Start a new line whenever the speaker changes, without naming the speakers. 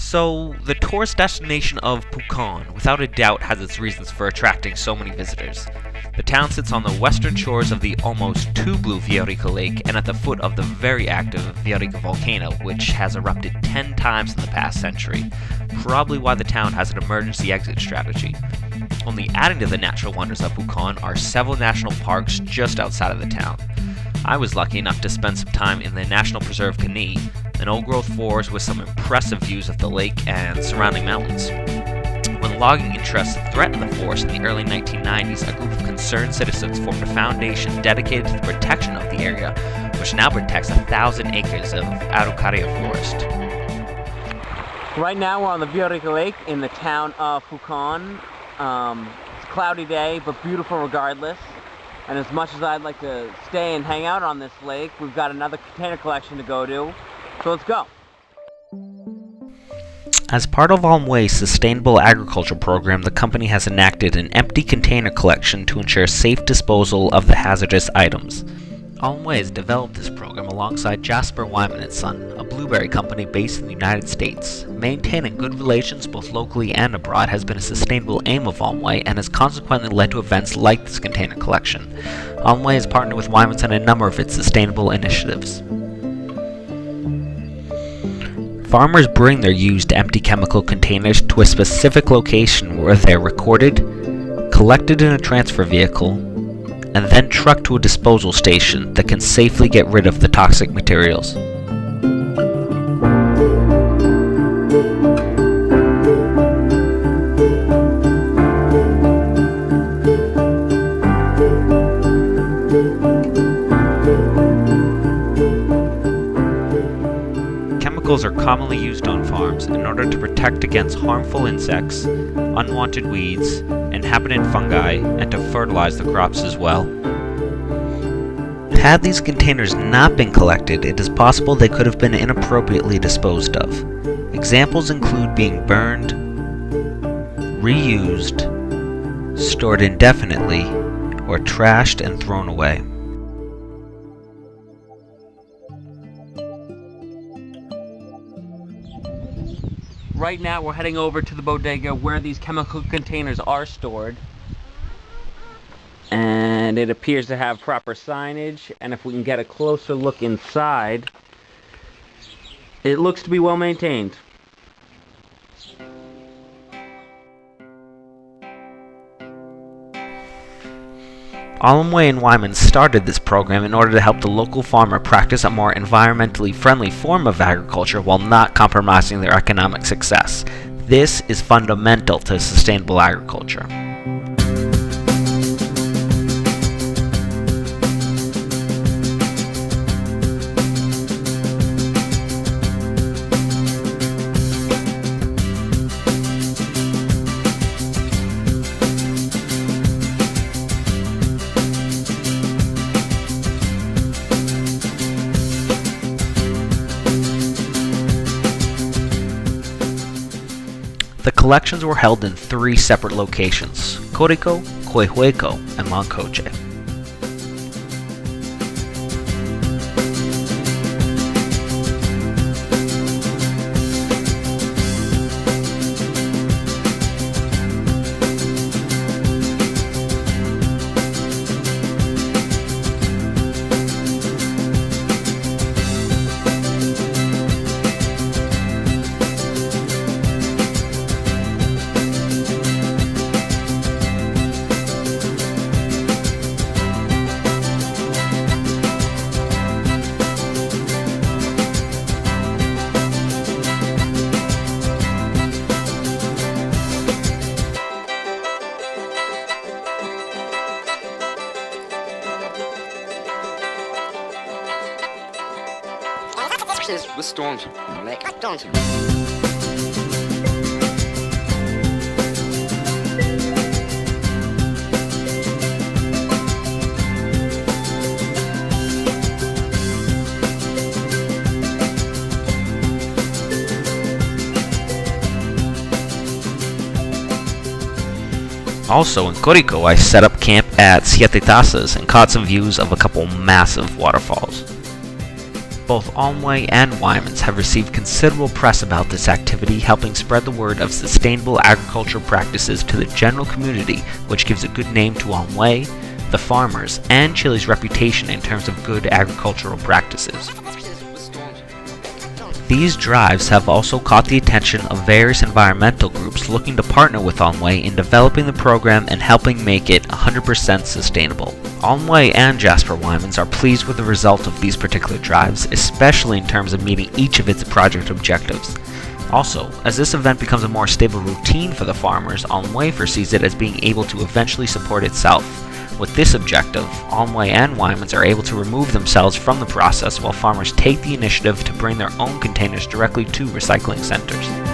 So, the tourist destination of Pucon without a doubt has its reasons for attracting so many visitors. The town sits on the western shores of the almost too blue Villarrica Lake and at the foot of the very active Villarrica volcano, which has erupted 10 times in the past century, probably why the town has an emergency exit strategy. Only adding to the natural wonders of Pucon are several national parks just outside of the town. I was lucky enough to spend some time in the National Preserve Cani, an old-growth forest with some impressive views of the lake and surrounding mountains. When logging interests threatened the forest in the early 1990s, a group of concerned citizens formed a foundation dedicated to the protection of the area, which now protects 1,000 acres of Araucaria forest.
Right now we're on the Villarrica Lake in the town of Pucon. It's a cloudy day, but beautiful regardless. And as much as I'd like to stay and hang out on this lake, we've got another container collection to go to. So let's go.
As part of Almway's sustainable agriculture program, the company has enacted an empty container collection to ensure safe disposal of the hazardous items. Almway has developed this program alongside Jasper Wyman & Son, a blueberry company based in the United States. Maintaining good relations both locally and abroad has been a sustainable aim of Almway and has consequently led to events like this container collection. Almway has partnered with Wyman & Son in a number of its sustainable initiatives. Farmers bring their used empty chemical containers to a specific location where they are recorded, collected in a transfer vehicle, and then trucked to a disposal station that can safely get rid of the toxic materials. Chemicals are commonly used on farms in order to protect against harmful insects, unwanted weeds, inhabitant fungi, and to fertilize the crops as well. Had these containers not been collected, it is possible they could have been inappropriately disposed of. Examples include being burned, reused, stored indefinitely, or trashed and thrown away.
Right now we're heading over to the bodega where these chemical containers are stored. And it appears to have proper signage, and if we can get a closer look inside, it looks to be well maintained.
Almway and Wyman started this program in order to help the local farmer practice a more environmentally friendly form of agriculture while not compromising their economic success. This is fundamental to sustainable agriculture. The collections were held in 3 separate locations: Corico, Coihueco, and Loncoche.
With storms, like don't.
Also in Corico, I set up camp at Siete Tazas and caught some views of a couple massive waterfalls. Both Almway and Wyman's have received considerable press about this activity, helping spread the word of sustainable agricultural practices to the general community, which gives a good name to Almway, the farmers, and Chile's reputation in terms of good agricultural practices. These drives have also caught the attention of various environmental groups looking to partner with Almway in developing the program and helping make it 100% sustainable. Almway and Jasper Wyman's are pleased with the result of these particular drives, especially in terms of meeting each of its project objectives. Also, as this event becomes a more stable routine for the farmers, Almway foresees it as being able to eventually support itself. With this objective, Almway and Wyman's are able to remove themselves from the process while farmers take the initiative to bring their own containers directly to recycling centers.